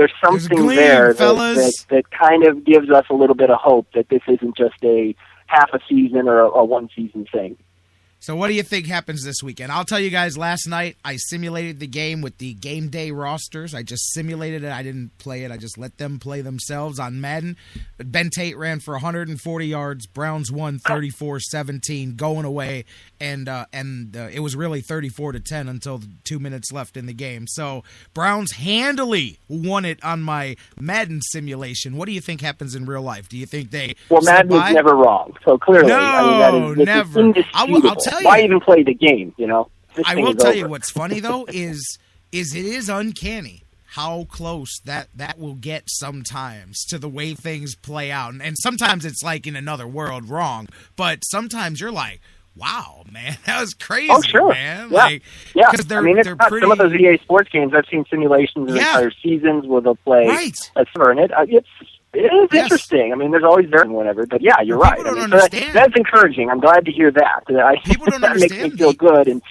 there's something there that kind of gives us a little bit of hope that this isn't just a half a season or a one-season thing. So what do you think happens this weekend? I'll tell you guys, last night I simulated the game with the game day rosters. I just simulated it. I didn't play it. I just let them play themselves on Madden. Ben Tate ran for 140 yards. Browns won 34-17 going away, and it was really 34-10 until 2 minutes left in the game. So Browns handily won it on my Madden simulation. What do you think happens in real life? Do you think they Madden is never wrong. So clearly, no, never. I'll tell you. Why even play the game, I will tell you what's funny, though, is it is uncanny how close that will get sometimes to the way things play out. And sometimes it's like in another world wrong, but sometimes you're like, wow, man, that was crazy, man. Yeah. Because they're pretty... Some of those EA Sports games, I've seen simulations of entire seasons where they'll play It is interesting. I mean, there's always there and whatever, but yeah, you're right. People don't understand. That's encouraging. I'm glad to hear that. People don't that understand. Makes me feel good. And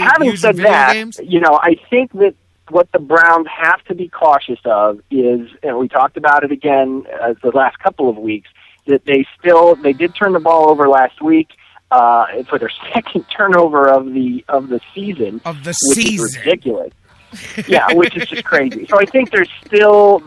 having said that, I think that what the Browns have to be cautious of is, and we talked about it again the last couple of weeks, that they did turn the ball over last week for their second turnover of the season. Which is ridiculous. Yeah, which is just crazy. So I think they still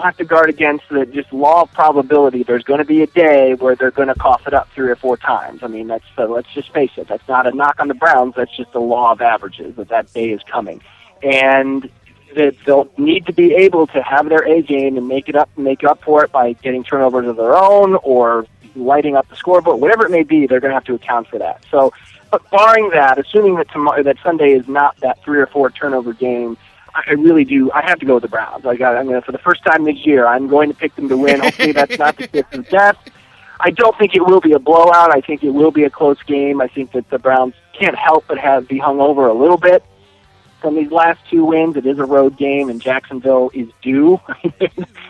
have to guard against the just law of probability. There's going to be a day where they're going to cough it up 3 or 4 times. I mean, let's just face it. That's not a knock on the Browns. That's just the law of averages, that day is coming. And that they'll need to be able to have their A game and make up for it by getting turnovers of their own or lighting up the scoreboard. Whatever it may be, they're going to have to account for that. So, but barring that, assuming that Sunday is not that 3 or 4 turnover game, I really do. I have to go with the Browns. I'm going to, for the first time this year, I'm going to pick them to win. Hopefully that's not the kiss of death. I don't think it will be a blowout. I think it will be a close game. I think that the Browns can't help but be hung over a little bit from these last 2 wins. It is a road game, and Jacksonville is due.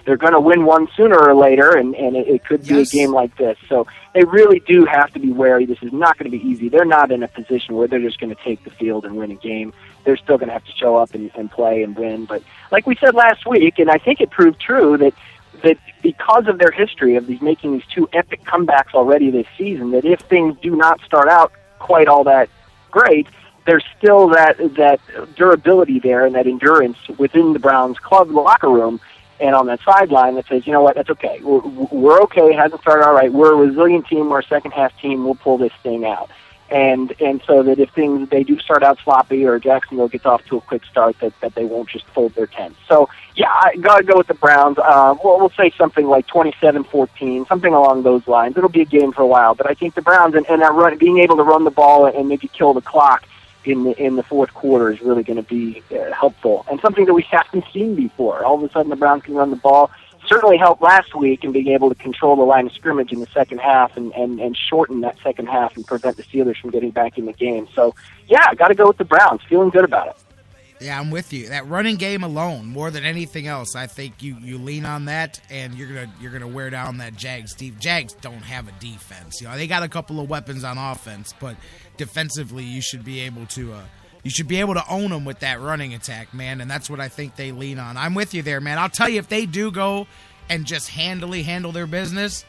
They're going to win one sooner or later, and it could be a game like this. So they really do have to be wary. This is not going to be easy. They're not in a position where they're just going to take the field and win a game. They're still going to have to show up and play and win. But like we said last week, and I think it proved true, that because of their history of making these 2 epic comebacks already this season, that if things do not start out quite all that great, there's still that durability there and that endurance within the Browns club locker room and on that sideline that says, you know what, that's okay. We're okay. It hasn't started all right. We're a resilient team. We're a second-half team. We'll pull this thing out. And so that if they do start out sloppy or Jacksonville gets off to a quick start, that they won't just fold their tents. So, yeah, I got to go with the Browns. We'll say something like 27-14, something along those lines. It'll be a game for a while, but I think the Browns and that being able to run the ball and maybe kill the clock in the fourth quarter is really going to be helpful, and something that we haven't seen before. All of a sudden the Browns can run the ball. Certainly helped last week in being able to control the line of scrimmage in the second half and shorten that second half and prevent the Steelers from getting back in the game. So, yeah, I got to go with the Browns. Feeling good about it. Yeah, I'm with you. That running game alone, more than anything else, I think you lean on that, and you're gonna wear down that Jags team. Jags don't have a defense. They got a couple of weapons on offense, but defensively, you should be able to own them with that running attack, man. And that's what I think they lean on. I'm with you there, man. I'll tell you, if they do go and just handily handle their business,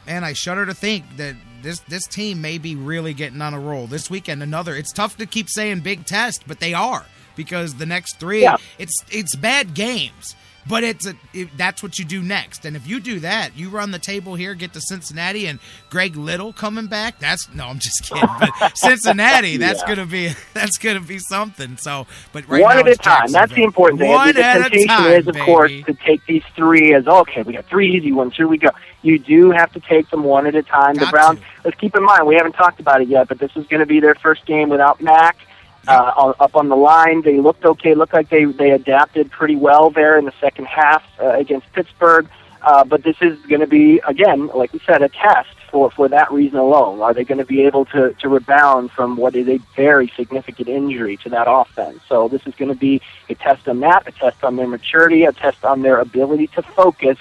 man, I shudder to think that this team may be really getting on a roll this weekend. It's tough to keep saying big test, but they are. Because the next 3, it's bad games, but that's what you do next. And if you do that, you run the table here, get to Cincinnati, and Greg Little coming back. No, I'm just kidding. But Cincinnati, that's gonna be something. So, but right one now at a time. That's the important thing. One the temptation is, of course, to take these 3 as okay. We got 3 easy ones. Here we go. You do have to take them one at a time. The Browns. Let's keep in mind we haven't talked about it yet, but this is going to be their first game without Mac. Up on the line, they looked okay. Looked like they adapted pretty well there in the second half against Pittsburgh. But this is going to be, again, like we said, a test for that reason alone. Are they going to be able to rebound from what is a very significant injury to that offense? So this is going to be a test on that, a test on their maturity, a test on their ability to focus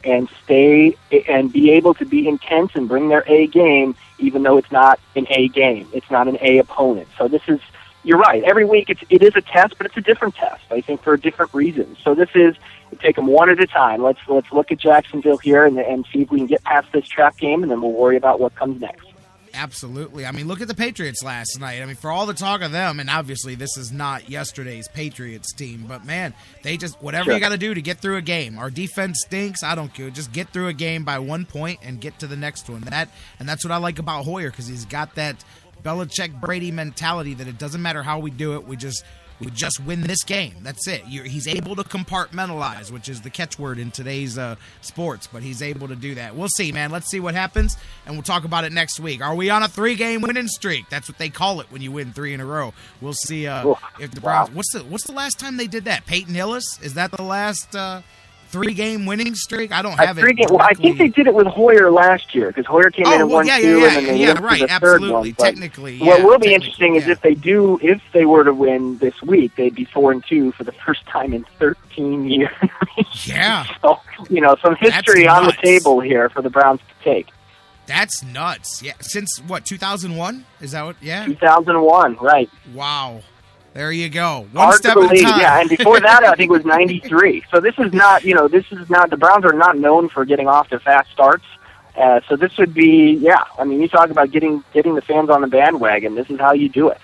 and stay and be able to be intense and bring their A game, even though it's not an A game. It's not an A opponent. So this is you're right. Every week it is a test, but it's a different test, I think, for different reasons. So this is, we take them one at a time. Let's look at Jacksonville here and see if we can get past this trap game, and then we'll worry about what comes next. Absolutely. I mean, look at the Patriots last night. I mean, for all the talk of them, and obviously this is not yesterday's Patriots team, but man, they just, whatever you got to do to get through a game. Our defense stinks. I don't care. Just get through a game by 1 point and get to the next one. And that's what I like about Hoyer, because he's got that Belichick-Brady mentality that it doesn't matter how we do it. We just win this game. That's it. He's able to compartmentalize, which is the catchword in today's sports, but he's able to do that. We'll see, man. Let's see what happens, and we'll talk about it next week. Are we on a 3-game winning streak? That's what they call it when you win 3 in a row. We'll see if the Browns. What's the last time they did that? Peyton Hillis? Is that the last 3-game winning streak? I don't have it. Well, I think they did it with Hoyer last year, because Hoyer came in and won 2, and then they went to the third one. Technically, what will be interesting is if they were to win this week, they'd be 4-2 for the first time in 13 years. Yeah. So, some history on the table here for the Browns to take. That's nuts. Yeah. Since what, 2001? Is that what? Yeah. 2001, right. Wow. There you go. Hard step to believe, at a time. Yeah, and before that, I think it was 93. So this is not, the Browns are not known for getting off to fast starts. So this would be, you talk about getting the fans on the bandwagon. This is how you do it.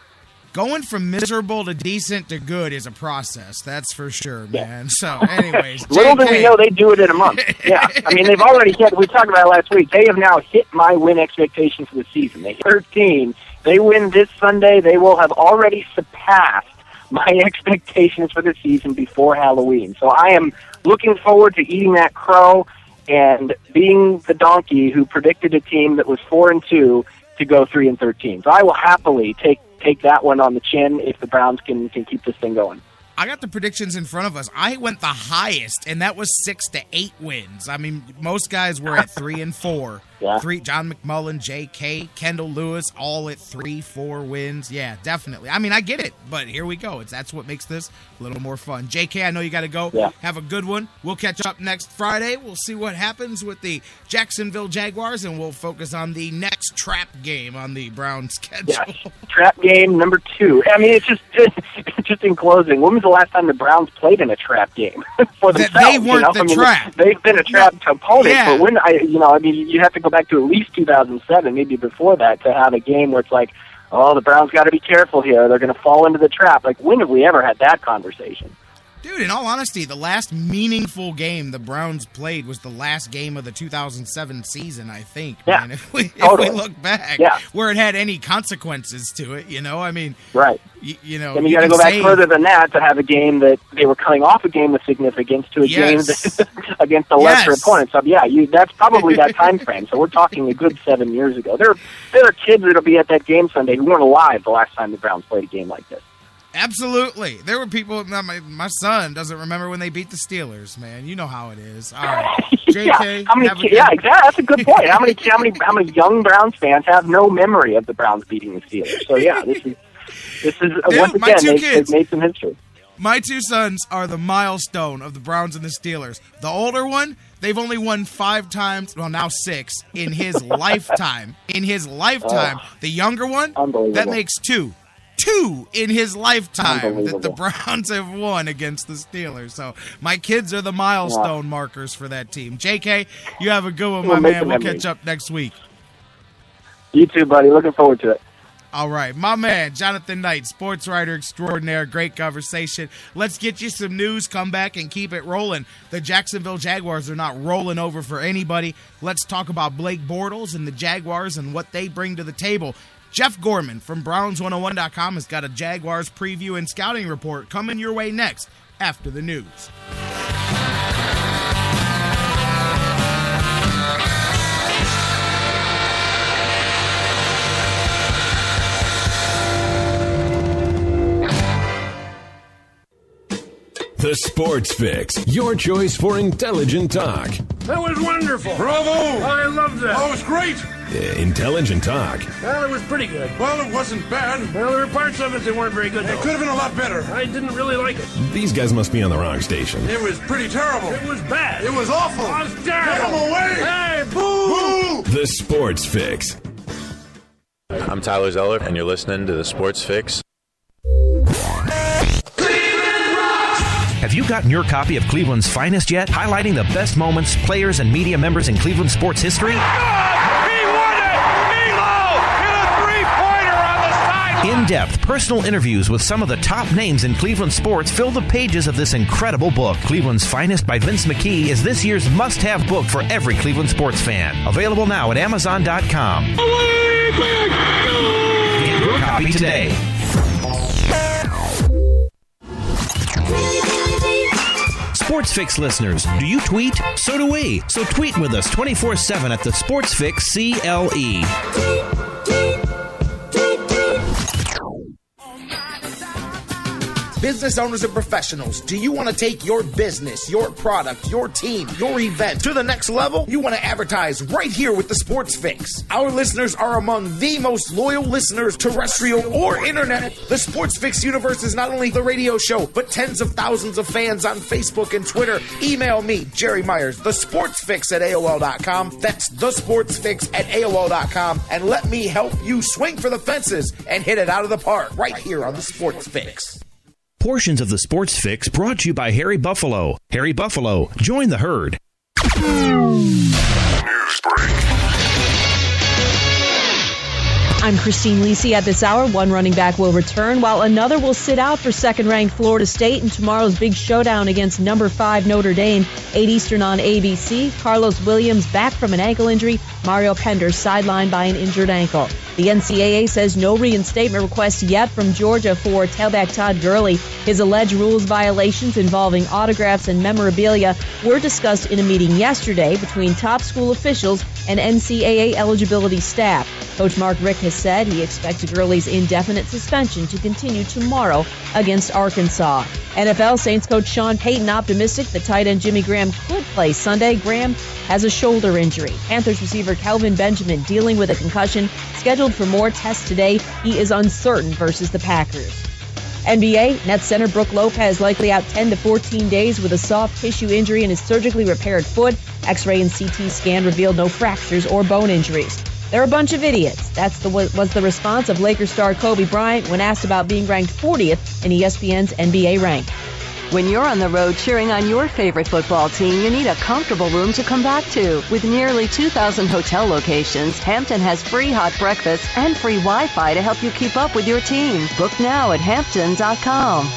Going from miserable to decent to good is a process, that's for sure, man. So, anyways. Little do we know they do it in a month. Yeah. I mean, they've already hit, we talked about it last week, they have now hit my win expectation for the season. They hit 13. They win this Sunday, they will have already surpassed my expectations for the season before Halloween. So I am looking forward to eating that crow and being the donkey who predicted a team that was 4-2 to go 3-13. So I will happily take that one on the chin if the Browns can keep this thing going. I got the predictions in front of us. I went the highest, and that was 6 to 8 wins. I mean, most guys were at 3 and 4. Yeah. John McMullen, J.K., Kendall Lewis, all at 3-4 wins. Yeah, definitely. I mean, I get it, but here we go. That's what makes this a little more fun. J.K., I know you got to go. Yeah. Have a good one. We'll catch up next Friday. We'll see what happens with the Jacksonville Jaguars, and we'll focus on the next trap game on the Browns schedule. Yeah. Trap game number 2. I mean, it's just in closing. When was the last time the Browns played in a trap game for themselves? They weren't the trap. They've been a trap opponent, but when you have to go back to at least 2007, maybe before that, to have a game where it's like, oh, the Browns got to be careful here. They're going to fall into the trap. Like, when have we ever had that conversation? Dude, in all honesty, the last meaningful game the Browns played was the last game of the 2007 season, I think. Yeah, man. If we look back, where it had any consequences to it, I mean, right. You got to go back further than that to have a game that they were coming off a game with significance to a game against a lesser opponent. So that's probably that time frame. So we're talking a good 7 years ago. There are kids that'll be at that game Sunday who weren't alive the last time the Browns played a game like this. Absolutely. There were people, my son doesn't remember when they beat the Steelers, man. You know how it is. All right. JK, exactly. That's a good point. How many young Browns fans have no memory of the Browns beating the Steelers? So this is dude, once again they've made some history. My 2 sons are the milestone of the Browns and the Steelers. The older one, they've only won 5 times, well, now 6, in his lifetime. The younger one, that makes 2. 2 in his lifetime that the Browns have won against the Steelers. So my kids are the milestone markers for that team. JK, you have a good one, my man. We'll catch up next week. You too, buddy. Looking forward to it. All right, my man, Jonathan Knight, sportswriter extraordinaire. Great conversation. Let's get you some news, come back, and keep it rolling. The Jacksonville Jaguars are not rolling over for anybody. Let's talk about Blake Bortles and the Jaguars and what they bring to the table. Jeff Gorman from Browns101.com has got a Jaguars preview and scouting report coming your way next after the news. The Sports Fix, your choice for intelligent talk. That was wonderful. Bravo! I loved that. Oh, it was great. Intelligent talk. Well, it was pretty good. Well, it wasn't bad. Well, there were parts of it that weren't very good, It though. could have been a lot better. I didn't really like it. These guys must be on the wrong station. It was pretty terrible. It was bad. It was awful. It was Get terrible. him away! Hey, boo! Boo! The Sports Fix. I'm Tyler Zeller, and you're listening to The Sports Fix. Have you gotten your copy of Cleveland's Finest yet? Highlighting the best moments, players, and media members in Cleveland sports history? He won it! Elo hit a three-pointer on the side! In-depth personal interviews with some of the top names in Cleveland sports fill the pages of this incredible book. Cleveland's Finest by Vince McKee is this year's must-have book for every Cleveland sports fan. Available now at Amazon.com. Get your copy today. Sports Fix listeners, do you tweet? So do we. So tweet with us 24/7 at the Sports Fix CLE. Business owners and professionals, do you want to take your business, your product, your team, your event to the next level? You want to advertise right here with the Sports Fix. Our listeners are among the most loyal listeners, terrestrial or internet. The Sports Fix universe is not only the radio show, but tens of thousands of fans on Facebook and Twitter. Email me, Jerry Myers, thesportsfix at AOL.com. That's thesportsfix at AOL.com. And let me help you swing for the fences and hit it out of the park right here on the Sports Fix. Portions of the Sports Fix brought to you by Harry Buffalo. Harry Buffalo, join the herd. News break. I'm Christine Lisi. At this hour, one running back will return, while another will sit out for second-ranked Florida State in tomorrow's big showdown against number 5 Notre Dame, 8 Eastern on ABC. Carlos Williams back from an ankle injury. Mario Pender sidelined by an injured ankle. The NCAA says no reinstatement request yet from Georgia for tailback Todd Gurley. His alleged rules violations involving autographs and memorabilia were discussed in a meeting yesterday between top school officials and NCAA eligibility staff. Coach Mark Richt has said he expects Gurley's indefinite suspension to continue tomorrow against Arkansas. NFL Saints coach Sean Payton optimistic that tight end Jimmy Graham could play Sunday. Graham has a shoulder injury. Panthers receiver Kelvin Benjamin dealing with a concussion, scheduled for more tests today. He is uncertain versus the Packers. NBA, Nets center Brook Lopez likely out 10 to 14 days with a soft tissue injury in his surgically repaired foot. X-ray and CT scan revealed no fractures or bone injuries. They're a bunch of idiots. Was the response of Lakers star Kobe Bryant when asked about being ranked 40th in ESPN's NBA rank. When you're on the road cheering on your favorite football team, you need a comfortable room to come back to. With nearly 2,000 hotel locations, Hampton has free hot breakfast and free Wi-Fi to help you keep up with your team. Book now at Hampton.com.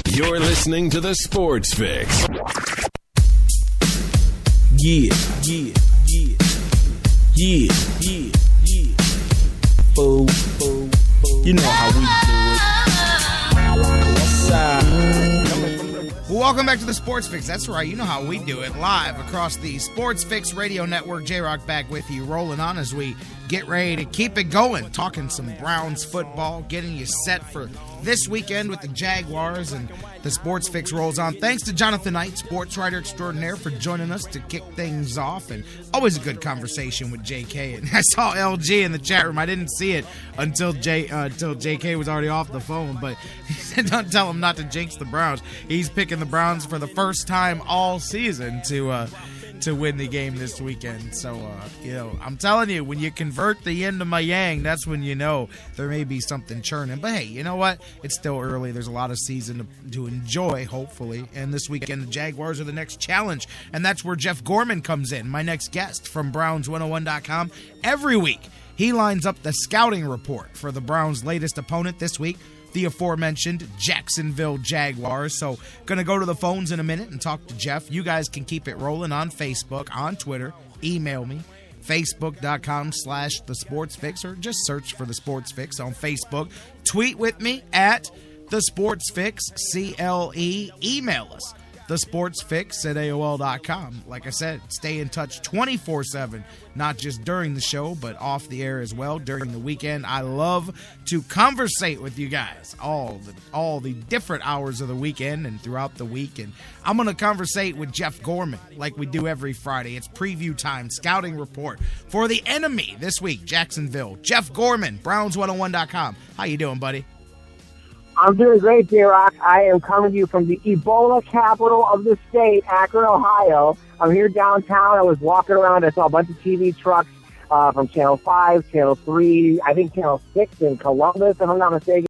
You're listening to the Sports Fix. Yeah. Oh. You know how we do it. What's up? Well, welcome back to the Sports Fix. That's right. You know how we do it. Live across the Sports Fix Radio Network. J-Rock back with you, rolling on as we get ready to keep it going. Talking some Browns football, getting you set for this weekend with the Jaguars, and the Sports Fix rolls on. Thanks to Jonathan Knight, sportswriter extraordinaire, for joining us to kick things off. And always a good conversation with JK. And I saw LG in the chat room. I didn't see it until JK was already off the phone. But he said, don't tell him not to jinx the Browns. He's picking the Browns for the first time all season to win the game this weekend. So, I'm telling you, when you convert the yin to my yang, that's when you know there may be something churning. But hey, you know what? It's still early. There's a lot of season to enjoy, hopefully. And this weekend, the Jaguars are the next challenge. And that's where Jeff Gorman comes in, my next guest from Browns101.com. Every week, he lines up the scouting report for the Browns' latest opponent this week, the aforementioned Jacksonville Jaguars. So, going to go to the phones in a minute and talk to Jeff. You guys can keep it rolling on Facebook, on Twitter. Email me, facebook.com/The Sports Fix, or just search for The Sports Fix on Facebook. Tweet with me at The Sports Fix, CLE. Email us, thesportsfix@AOL.com. Like I said, stay in touch 24/7, not just during the show, but off the air as well during the weekend. I love to conversate with you guys all the different hours of the weekend and throughout the week. And I'm going to conversate with Jeff Gorman like we do every Friday. It's preview time, scouting report for the enemy this week, Jacksonville. Jeff Gorman, Browns101.com. How you doing, buddy? I'm doing great, J-Rock. I am coming to you from the Ebola capital of the state, Akron, Ohio. I'm here downtown. I was walking around. I saw a bunch of TV trucks. from Channel 5, Channel 3, I think Channel 6 in Columbus, if I'm not mistaken.